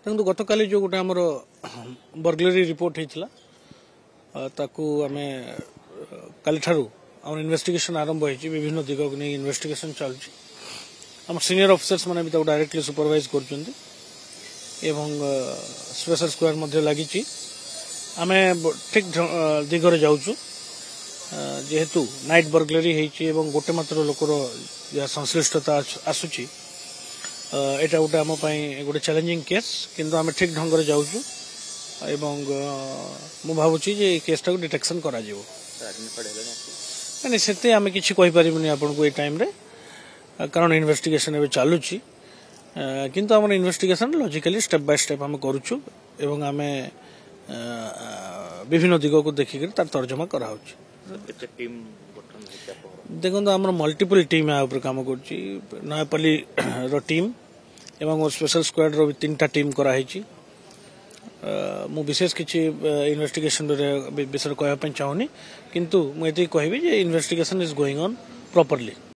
देखो गत काली जो गोटे आमर बर्गलरी रिपोर्ट होता ताकू आमे काली ठारू आम इन्वेस्टिगेशन आरंभ होती विभिन्न दिग को नहीं इन्वेस्टिगेशन चलुची आम सीनियर ऑफिसर्स माने भी डायरेक्टली सुपरवाइज कर स्पेशल स्क्वाड मध्य लगी आमे ठीक दिगरे जाऊँ जेहेतु नाइट बर्गलरी होती गोटे मात्र लोकर जहाँ संश्लिष्टता आसूची एटा गोटे आम गोटे चैलेंजिंग केस किंतु आम ठीक ढंग से जाऊँ मु भावुची जे केसटा को डिटेक्शन करा जिवो नहीं से आम कि पारिबुनी आपन को ए टाइम रे कारण इन्वेस्टिगेशन एवं चलुची किंतु आम investigation logically step by step आम करूछु एवं आम विभिन्न दिग को देखिक तार तर्जमा करा देखो आम मल्टीपल टीम या काम कर नयापल्ली टीम एवं स्पेशल स्क्वाड रो 3टा टीम कराई मु विशेष किसी इन्वेस्टिगेशन विषय कहवाई चाहूनी किंतु मुझे कहबी जे investigation is going on properly.